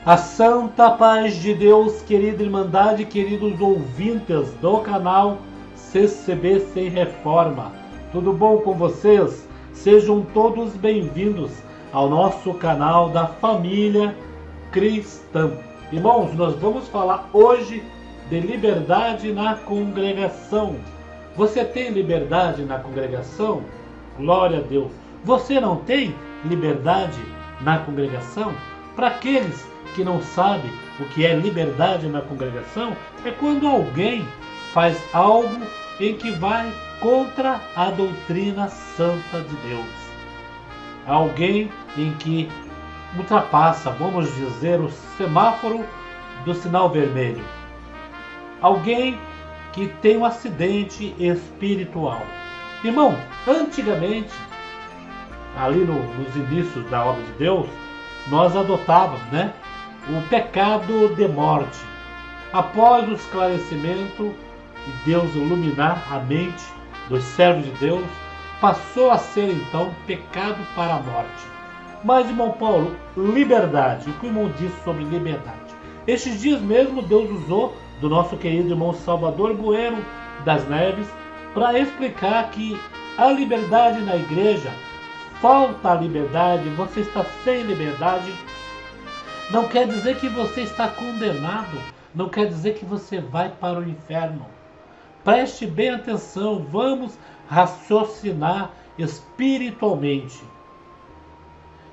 A santa paz de Deus, querida Irmandade, queridos ouvintes do canal CCB Sem Reforma. Tudo bom com vocês? Sejam todos bem-vindos ao nosso canal da família cristã. Irmãos, nós vamos falar hoje de liberdade na congregação. Você tem liberdade na congregação? Glória a Deus. Você não tem liberdade na congregação? Para aqueles que não sabem o que é liberdade na congregação, é quando alguém faz algo em que vai contra a doutrina santa de Deus. Alguém em que ultrapassa, vamos dizer, o semáforo do sinal vermelho. Alguém que tem um acidente espiritual. Irmão, antigamente, ali nos inícios da obra de Deus, nós adotávamos, o pecado de morte. Após o esclarecimento de Deus iluminar a mente dos servos de Deus, passou a ser então pecado para a morte. Mas, irmão Paulo, liberdade. O que o irmão disse sobre liberdade? Estes dias mesmo Deus usou do nosso querido irmão Salvador Bueno das Neves para explicar que a liberdade na igreja, falta a liberdade, você está sem liberdade, não quer dizer que você está condenado, não quer dizer que você vai para o inferno. Preste bem atenção, vamos raciocinar espiritualmente.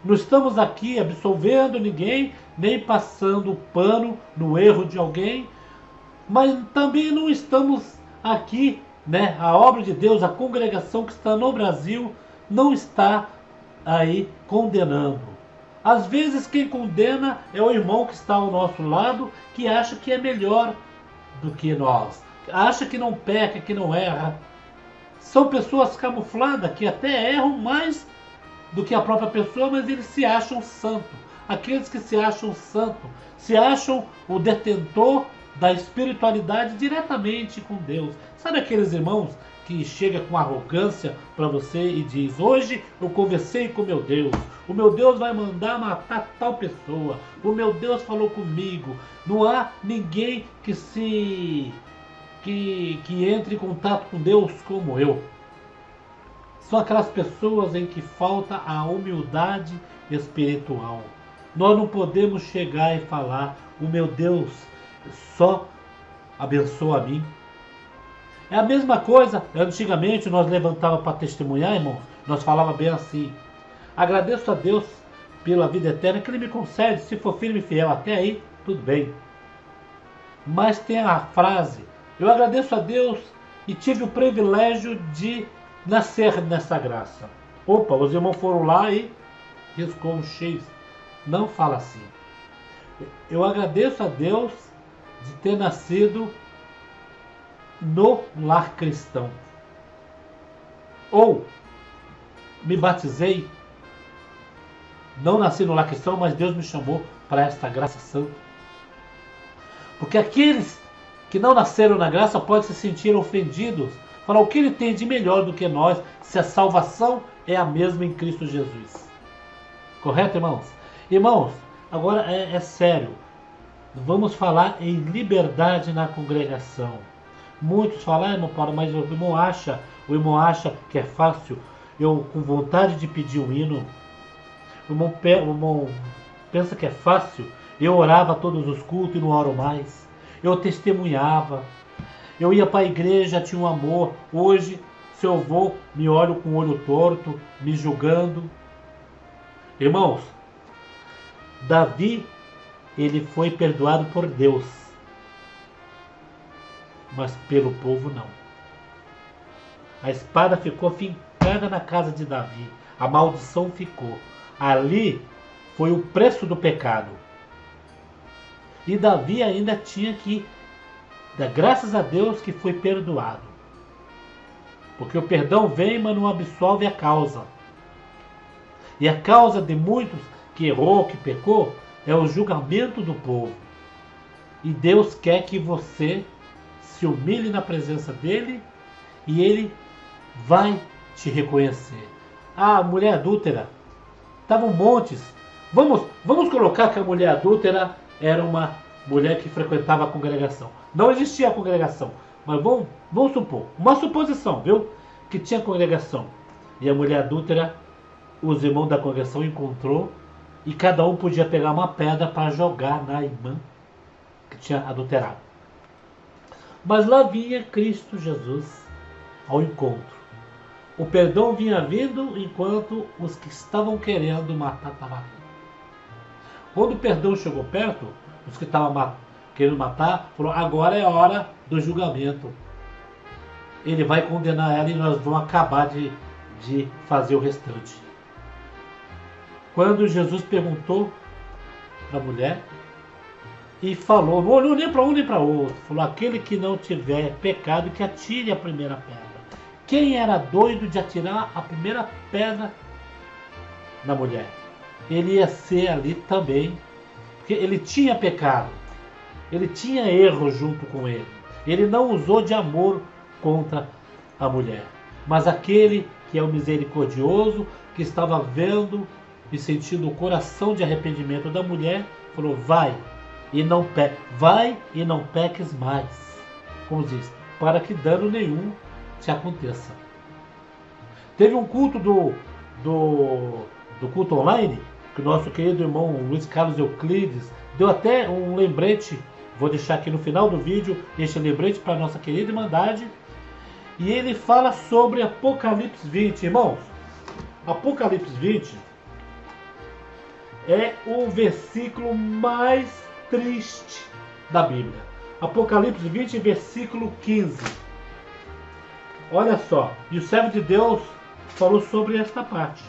Não estamos aqui absolvendo ninguém, nem passando pano no erro de alguém, mas também não estamos aqui, a obra de Deus, a congregação que está no Brasil, não está aí condenando. Às vezes quem condena é o irmão que está ao nosso lado, que acha que é melhor do que nós, acha que não peca, que não erra. São pessoas camufladas que até erram mais do que a própria pessoa, mas eles se acham santo. Aqueles que se acham santo, se acham o detentor da espiritualidade diretamente com Deus. Sabe aqueles irmãos que chega com arrogância para você e diz: hoje eu conversei com meu Deus, o meu Deus vai mandar matar tal pessoa, o meu Deus falou comigo. Não há ninguém que entre em contato com Deus como eu. São aquelas pessoas em que falta a humildade espiritual. Nós não podemos chegar e falar: o meu Deus só abençoa a mim. É a mesma coisa, antigamente nós levantávamos para testemunhar, irmãos, nós falávamos bem assim: agradeço a Deus pela vida eterna que Ele me concede, se for firme e fiel até aí, tudo bem. Mas tem a frase: eu agradeço a Deus e tive o privilégio de nascer nessa graça. Opa, os irmãos foram lá e riscou um X. Não fala assim. Eu agradeço a Deus de ter nascido no lar cristão. Ou me batizei, não nasci no lar cristão, mas Deus me chamou para esta graça santa. Porque aqueles que não nasceram na graça podem se sentir ofendidos, falar: o que ele tem de melhor do que nós, se a salvação é a mesma em Cristo Jesus. Correto, irmãos? Irmãos, agora é sério. Vamos falar em liberdade na congregação. Muitos falam: irmão Paulo, mas o irmão acha que é fácil eu, com vontade de pedir um hino. O irmão pensa que é fácil. Eu orava todos os cultos e não oro mais. Eu testemunhava. Eu ia para a igreja, tinha um amor. Hoje, se eu vou, me olho com o olho torto, me julgando. Irmãos, Davi, ele foi perdoado por Deus, mas pelo povo não. A espada ficou fincada na casa de Davi. A maldição ficou. Ali foi o preço do pecado. E Davi ainda tinha que dar graças a Deus que foi perdoado. Porque o perdão vem, mas não absolve a causa. E a causa de muitos que errou, que pecou, é o julgamento do povo. E Deus quer que você se humilhe na presença dele e ele vai te reconhecer. Ah, mulher adúltera, estavam montes. Vamos colocar que a mulher adúltera era uma mulher que frequentava a congregação. Não existia a congregação, mas vamos supor, uma suposição, viu? Que tinha congregação. E a mulher adúltera, os irmãos da congregação encontrou e cada um podia pegar uma pedra para jogar na irmã que tinha adulterado. Mas lá vinha Cristo Jesus ao encontro. O perdão vinha vindo enquanto os que estavam querendo matar estavam vindo. Quando o perdão chegou perto, os que estavam querendo matar falaram: agora é a hora do julgamento. Ele vai condenar ela e nós vamos acabar de fazer o restante. Quando Jesus perguntou para a mulher e falou, não olhou nem para um nem para outro, falou: aquele que não tiver pecado, que atire a primeira pedra. Quem era doido de atirar a primeira pedra na mulher? Ele ia ser ali também, porque ele tinha pecado, ele tinha erro junto com ele. Ele não usou de amor contra a mulher, mas aquele que é o misericordioso, que estava vendo e sentindo o coração de arrependimento da mulher, falou: vai e não peques mais, como diz, para que dano nenhum te aconteça. Teve um culto do culto online, que o nosso querido irmão Luiz Carlos Euclides deu até um lembrete. Vou deixar aqui no final do vídeo este lembrete para a nossa querida Irmandade. E ele fala sobre Apocalipse 20, irmãos. Apocalipse 20 é o versículo mais triste da Bíblia. Apocalipse 20, versículo 15. Olha só, e o servo de Deus falou sobre esta parte.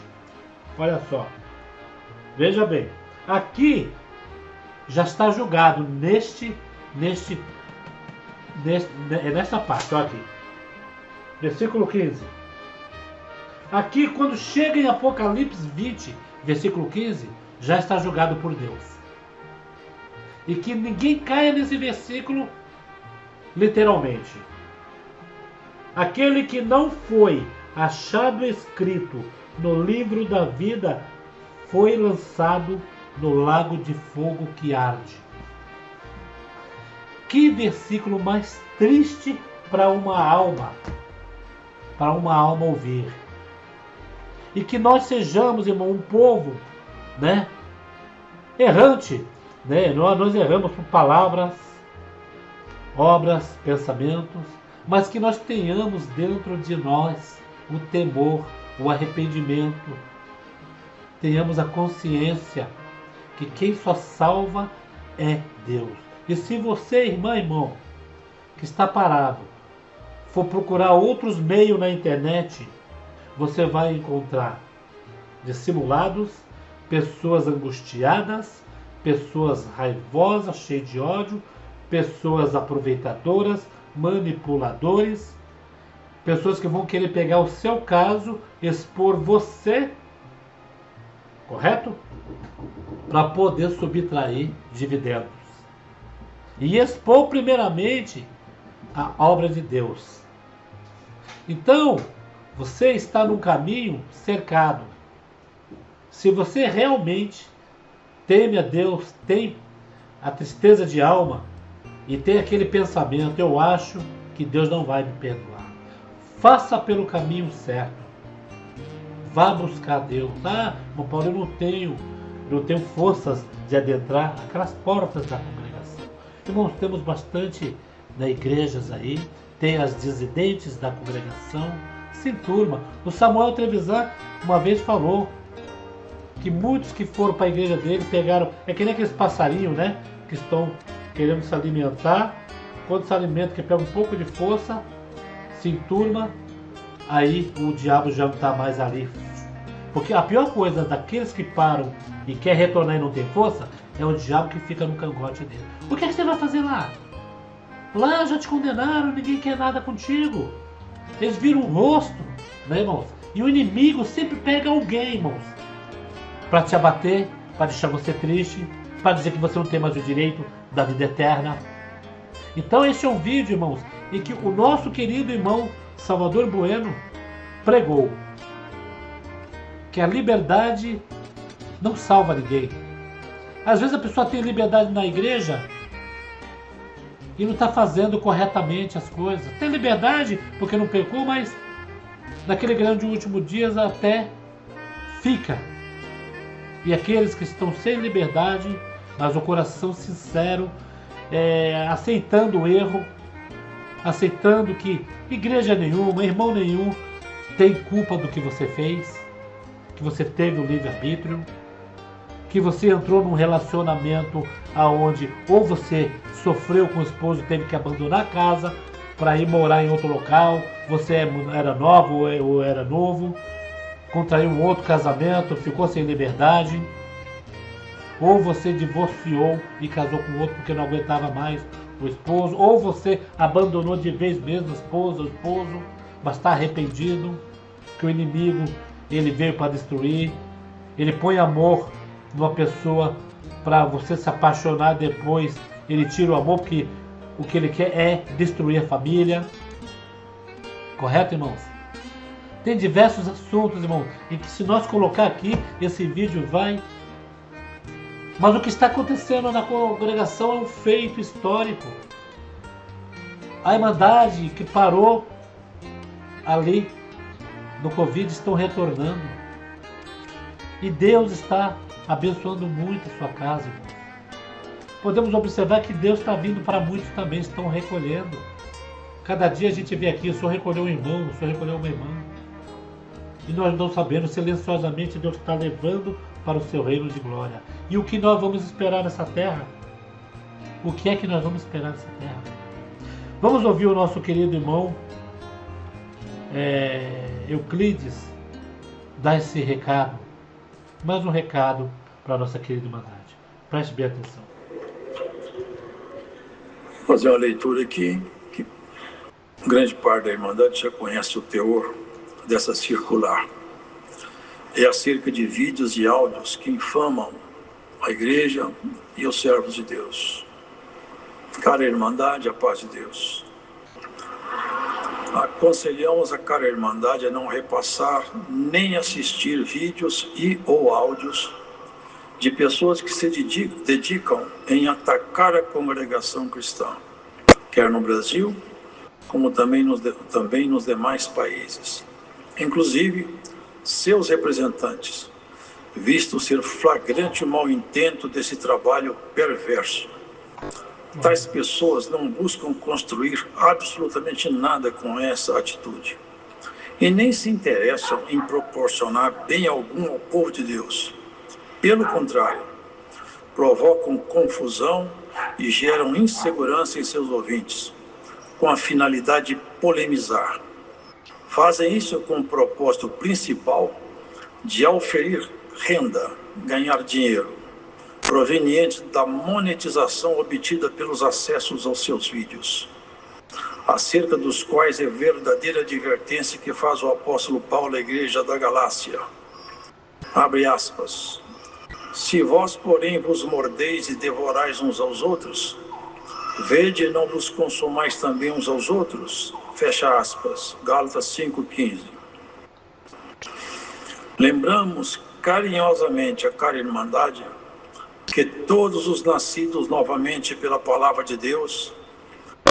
Olha só, veja bem, aqui já está julgado nesta parte, olha aqui, versículo 15. Aqui, quando chega em Apocalipse 20, versículo 15, já está julgado por Deus. E que ninguém caia nesse versículo literalmente. Aquele que não foi achado escrito no livro da vida foi lançado no lago de fogo que arde. Que versículo mais triste para uma alma ouvir. E que nós sejamos, irmão, um povo, né, errante, né? Nós erramos por palavras, obras, pensamentos, mas que nós tenhamos dentro de nós o temor, o arrependimento, tenhamos a consciência que quem só salva é Deus. E se você, irmã, irmão, que está parado, for procurar outros meios na internet, você vai encontrar dissimulados, pessoas angustiadas, pessoas raivosas, cheias de ódio, pessoas aproveitadoras, manipuladores, pessoas que vão querer pegar o seu caso, expor você, correto? Para poder subtrair dividendos. E expor primeiramente a obra de Deus. Então, você está num caminho cercado. Se você realmente teme a Deus, tem a tristeza de alma e tem aquele pensamento: eu acho que Deus não vai me perdoar, faça pelo caminho certo. Vá buscar Deus. Meu Paulo, eu não tenho forças de adentrar aquelas portas da congregação. Irmãos, temos bastante igrejas aí, tem as dissidentes da congregação, se turma. O Samuel Trevisan uma vez falou que muitos que foram para a igreja dele pegaram, é que nem aqueles passarinhos, né, que estão querendo se alimentar, quando se alimenta, que pega um pouco de força, se enturma, aí o diabo já não está mais ali. Porque a pior coisa daqueles que param e quer retornar e não tem força, é o diabo que fica no cangote dele. O que é que você vai fazer lá? Lá já te condenaram, ninguém quer nada contigo. Eles viram o rosto, né, irmãos? E o inimigo sempre pega alguém, irmãos, para te abater, para deixar você triste, para dizer que você não tem mais o direito da vida eterna. Então este é um vídeo, irmãos, em que o nosso querido irmão Salvador Bueno pregou que a liberdade não salva ninguém. Às vezes a pessoa tem liberdade na igreja e não está fazendo corretamente as coisas. Tem liberdade porque não pecou, mas naquele grande último dia até fica. E aqueles que estão sem liberdade, mas o coração sincero, aceitando o erro, aceitando que igreja nenhuma, irmão nenhum tem culpa do que você fez, que você teve o livre-arbítrio, que você entrou num relacionamento aonde ou você sofreu com o esposo e teve que abandonar a casa para ir morar em outro local, você era nova ou era novo, contraiu um outro casamento, ficou sem liberdade, ou você divorciou e casou com outro porque não aguentava mais o esposo, ou você abandonou de vez mesmo a esposa, o esposo, mas está arrependido, que o inimigo ele veio para destruir, ele põe amor numa pessoa para você se apaixonar depois, ele tira o amor porque o que ele quer é destruir a família. Correto, irmãos? Tem diversos assuntos, irmãos, em que se nós colocar aqui, esse vídeo vai... Mas o que está acontecendo na congregação é um feito histórico. A Irmandade que parou ali no Covid estão retornando. E Deus está abençoando muito a sua casa, irmãos. Podemos observar que Deus está vindo para muitos também, estão recolhendo. Cada dia a gente vê aqui, o Senhor recolheu um irmão, o Senhor recolheu uma irmã. E nós não sabemos, silenciosamente Deus está levando para o seu reino de glória. E o que nós vamos esperar nessa terra? O que é que nós vamos esperar nessa terra? Vamos ouvir o nosso querido irmão Euclides dar esse recado. Mais um recado para a nossa querida Irmandade. Preste bem atenção. Vou fazer uma leitura aqui, que grande parte da Irmandade já conhece o teor dessa circular. É acerca de vídeos e áudios que infamam a igreja e os servos de Deus. Cara Irmandade, a paz de Deus. Aconselhamos a cara Irmandade a não repassar nem assistir vídeos e ou áudios de pessoas que se dedicam em atacar a congregação cristã, quer no Brasil, como também nos demais países. Inclusive, seus representantes, visto ser flagrante o mau intento desse trabalho perverso. Tais pessoas não buscam construir absolutamente nada com essa atitude e nem se interessam em proporcionar bem algum ao povo de Deus. Pelo contrário, provocam confusão e geram insegurança em seus ouvintes, com a finalidade de polemizar. Fazem isso com o propósito principal de auferir renda, ganhar dinheiro, proveniente da monetização obtida pelos acessos aos seus vídeos, acerca dos quais é verdadeira advertência que faz o apóstolo Paulo à igreja da Galácia. Abre aspas. Se vós, porém, vos mordeis e devorais uns aos outros, vede e não vos consumais também uns aos outros. Fecha aspas. Gálatas 5,15. Lembramos carinhosamente a cara Irmandade que todos os nascidos novamente pela palavra de Deus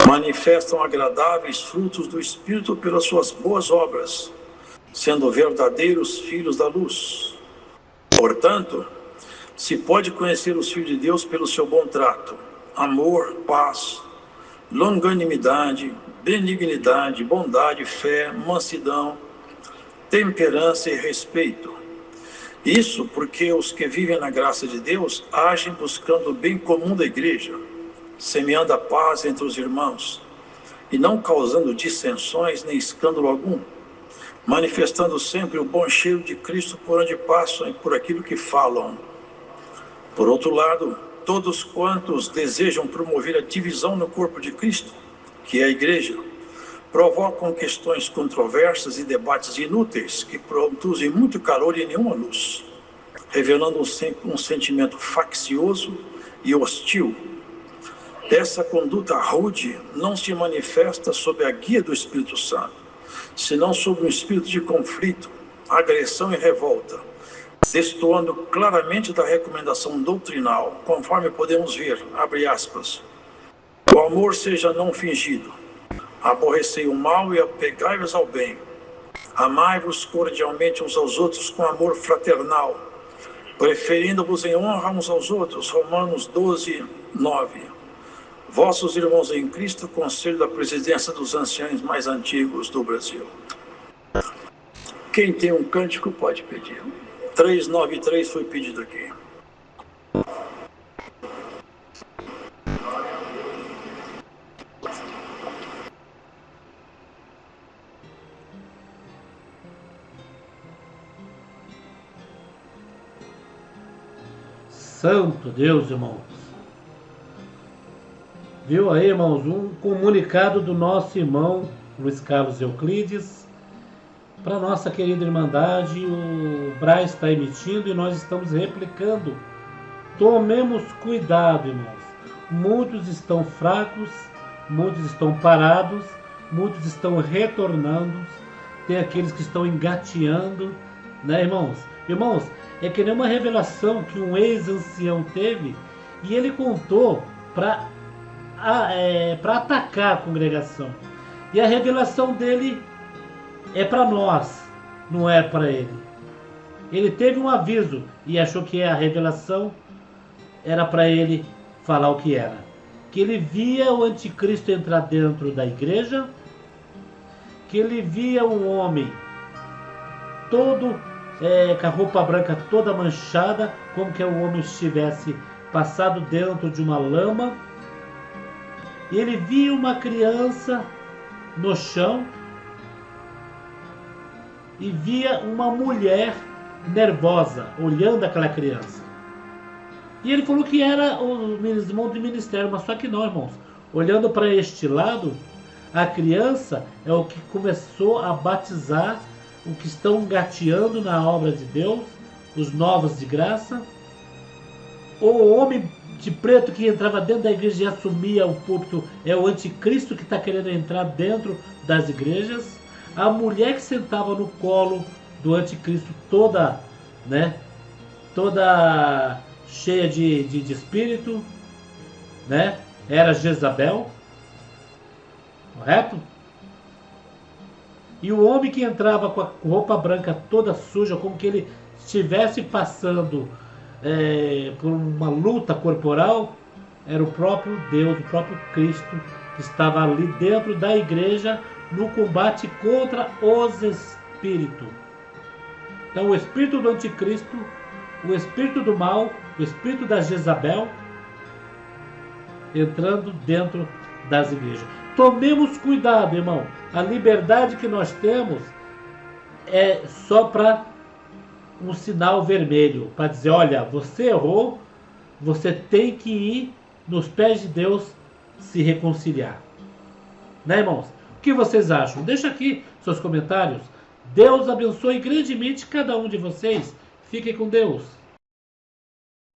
manifestam agradáveis frutos do Espírito pelas suas boas obras, sendo verdadeiros filhos da luz. Portanto, se pode conhecer os filhos de Deus pelo seu bom trato, amor, paz, longanimidade, benignidade, bondade, fé, mansidão, temperança e respeito. Isso porque os que vivem na graça de Deus agem buscando o bem comum da igreja, semeando a paz entre os irmãos, e não causando dissensões nem escândalo algum, manifestando sempre o bom cheiro de Cristo por onde passam e por aquilo que falam. Por outro lado, todos quantos desejam promover a divisão no corpo de Cristo, que é a igreja, provocam questões controversas e debates inúteis que produzem muito calor e nenhuma luz, revelando um sentimento faccioso e hostil. Essa conduta rude não se manifesta sob a guia do Espírito Santo, senão sob um espírito de conflito, agressão e revolta, destoando claramente da recomendação doutrinal, conforme podemos ver, abre aspas, o amor seja não fingido, aborrecei o mal e apegai-vos ao bem, amai-vos cordialmente uns aos outros com amor fraternal, preferindo-vos em honra uns aos outros, Romanos 12, 9. Vossos irmãos em Cristo, conselho da presidência dos anciãos mais antigos do Brasil. Quem tem um cântico pode pedir. 393 foi pedido aqui. Santo Deus, irmãos. Viu aí, irmãos, um comunicado do nosso irmão Luiz Carlos Euclides para nossa querida Irmandade. O Braz está emitindo e nós estamos replicando. Tomemos cuidado, irmãos. Muitos estão fracos, muitos estão parados, muitos estão retornando, tem aqueles que estão engateando, né, irmãos? Irmãos, é que nem uma revelação que um ex-ancião teve e ele contou para atacar a congregação. E a revelação dele é para nós, não é para ele. Ele teve um aviso e achou que a revelação era para ele falar o que era. Que ele via o anticristo entrar dentro da igreja, que ele via um homem todo com a roupa branca toda manchada, como que o homem estivesse passado dentro de uma lama. E ele via uma criança no chão e via uma mulher nervosa olhando aquela criança. E ele falou que era o irmão do ministério, mas só que não, irmãos. Olhando para este lado, a criança é o que começou a batizar o que estão gateando na obra de Deus, os novos de graça. O homem de preto que entrava dentro da igreja e assumia o púlpito é o anticristo que está querendo entrar dentro das igrejas. A mulher que sentava no colo do anticristo toda, né, toda cheia de espírito, né, era Jezabel, correto? E o homem que entrava com a roupa branca toda suja, como que ele estivesse passando por uma luta corporal, era o próprio Deus, o próprio Cristo, que estava ali dentro da igreja no combate contra os espíritos. Então o espírito do anticristo, o espírito do mal, o espírito da Jezabel entrando dentro das igrejas. Tomemos cuidado, irmão. A liberdade que nós temos é só para um sinal vermelho, para dizer, olha, você errou, você tem que ir nos pés de Deus se reconciliar. Né, irmãos? O que vocês acham? Deixa aqui seus comentários. Deus abençoe grandemente cada um de vocês. Fiquem com Deus.